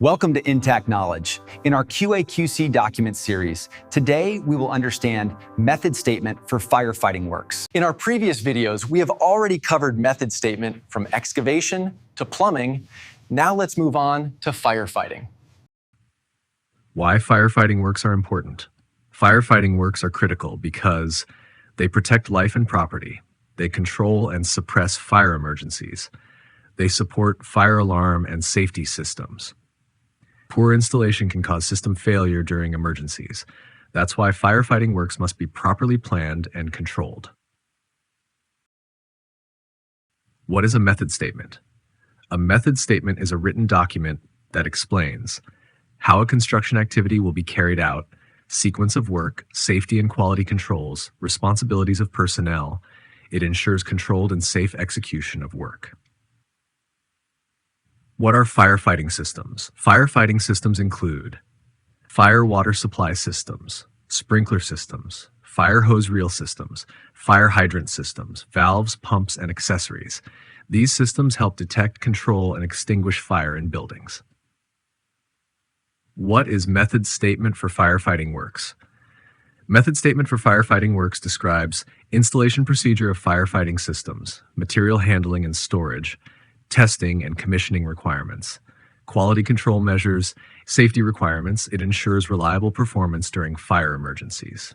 Welcome to Intact Knowledge. In our QA/QC document series, today we will understand method statement for firefighting works. In our previous videos, we have already covered method statement from excavation to plumbing. Now let's move on to firefighting. Why firefighting works are important. Firefighting works are critical because they protect life and property. They control and suppress fire emergencies. They support fire alarm and safety systems. Poor installation can cause system failure during emergencies. That's why firefighting works must be properly planned and controlled. What is a method statement? A method statement is a written document that explains how a construction activity will be carried out, sequence of work, safety and quality controls, responsibilities of personnel. It ensures controlled and safe execution of work. What are firefighting systems? Firefighting systems include fire water supply systems, sprinkler systems, fire hose reel systems, fire hydrant systems, valves, pumps, and accessories. These systems help detect, control, and extinguish fire in buildings. What is method statement for firefighting works? Method statement for firefighting works describes installation procedure of firefighting systems, material handling and storage, testing and commissioning requirements, quality control measures, safety requirements. It ensures reliable performance during fire emergencies.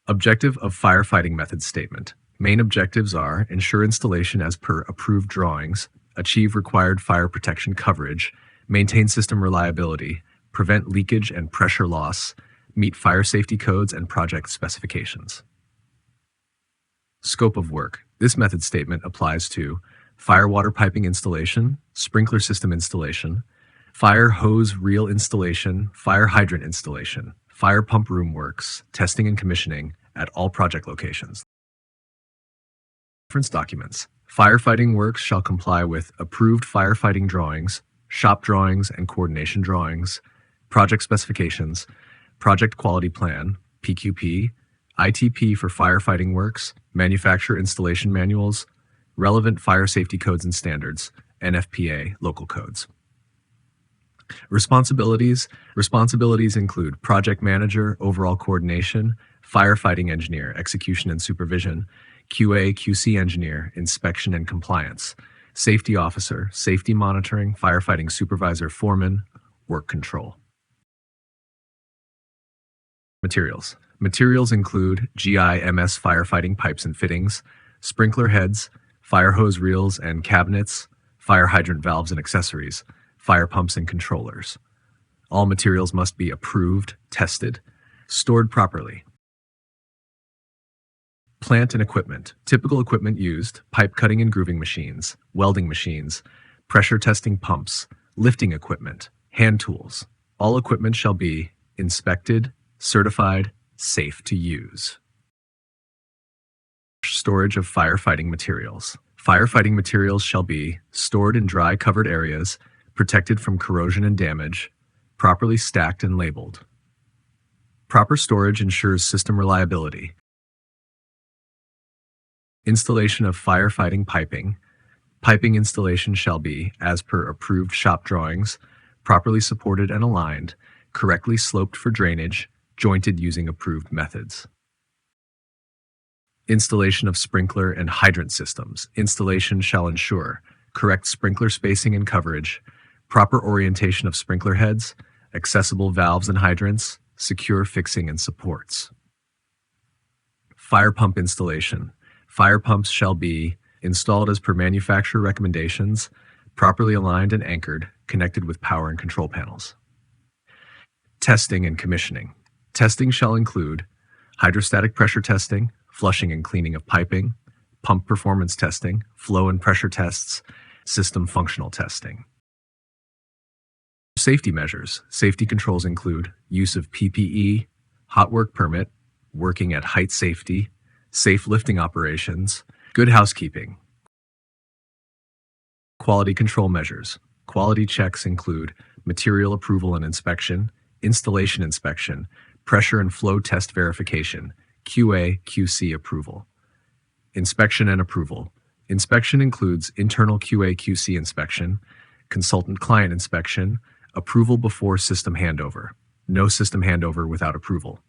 Objective of firefighting method statement. Main objectives are ensure installation as per approved drawings, achieve required fire protection coverage, maintain system reliability, prevent leakage and pressure loss, meet fire safety codes and project specifications. Scope of work. This method statement applies to fire water piping installation, sprinkler system installation, fire hose reel installation, fire hydrant installation, fire pump room works, testing and commissioning at all project locations. Reference documents. Firefighting works shall comply with approved firefighting drawings, shop drawings and coordination drawings, project specifications, project quality plan, PQP, ITP for firefighting works, manufacturer installation manuals, relevant fire safety codes and standards, NFPA local codes. Responsibilities. Responsibilities include project manager, overall coordination, firefighting engineer, execution and supervision, QA/QC engineer, inspection and compliance, safety officer, safety monitoring, firefighting supervisor, foreman, work control. Materials. Materials include GI/MS firefighting pipes and fittings, sprinkler heads, fire hose reels and cabinets, fire hydrant valves and accessories, fire pumps and controllers. All materials must be approved, tested, stored properly. Plant and equipment. Typical equipment used: pipe cutting and grooving machines, welding machines, pressure testing pumps, lifting equipment, hand tools. All equipment shall be inspected, certified, safe to use. Storage of firefighting materials. Firefighting materials shall be stored in dry covered areas, protected from corrosion and damage, properly stacked and labeled. Proper storage ensures system reliability. Installation of firefighting piping. Piping installation shall be, as per approved shop drawings, properly supported and aligned, correctly sloped for drainage, jointed using approved methods. Installation of sprinkler and hydrant systems. Installation shall ensure correct sprinkler spacing and coverage, proper orientation of sprinkler heads, accessible valves and hydrants, secure fixing and supports. Fire pump installation. Fire pumps shall be installed as per manufacturer recommendations, properly aligned and anchored, connected with power and control panels. Testing and commissioning. Testing shall include hydrostatic pressure testing, flushing and cleaning of piping, pump performance testing, flow and pressure tests, system functional testing. Safety measures. Safety controls include use of PPE, hot work permit, working at height safety, safe lifting operations, good housekeeping. Quality control measures. Quality checks include material approval and inspection, installation inspection, pressure and flow test verification, QA/QC approval. Inspection and approval. Inspection includes internal QA/QC inspection, consultant-client inspection, approval before system handover, no system handover without approval.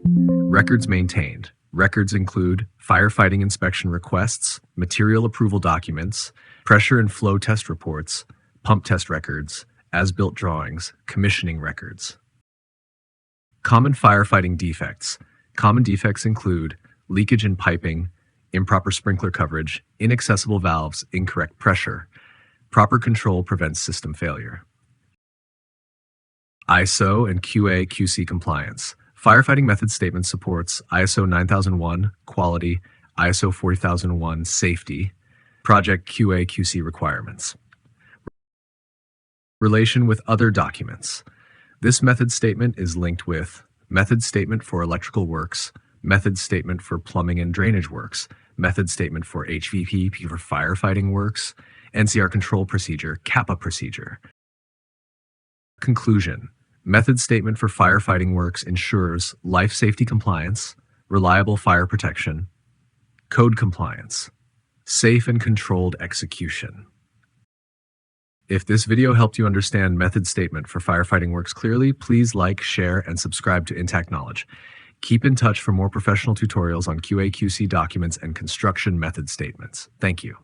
Records maintained. Records include firefighting inspection requests, material approval documents, pressure and flow test reports, pump test records, as-built drawings, commissioning records. Common firefighting defects. Common defects include leakage in piping, improper sprinkler coverage, inaccessible valves, incorrect pressure. Proper control prevents system failure. ISO and QA/QC compliance. Firefighting method statement supports ISO 9001 quality, ISO 40001 safety, project QA/QC requirements. Relation with other documents. This method statement is linked with method statement for electrical works, method statement for plumbing and drainage works, method statement for HVP for firefighting works, NCR control procedure, CAPA procedure. Conclusion. Method statement for firefighting works ensures life safety compliance, reliable fire protection, code compliance, safe and controlled execution. If this video helped you understand method statement for firefighting works clearly, please like, share, and subscribe to Intact Knowledge. Keep in touch for more professional tutorials on QA/QC documents and construction method statements. Thank you.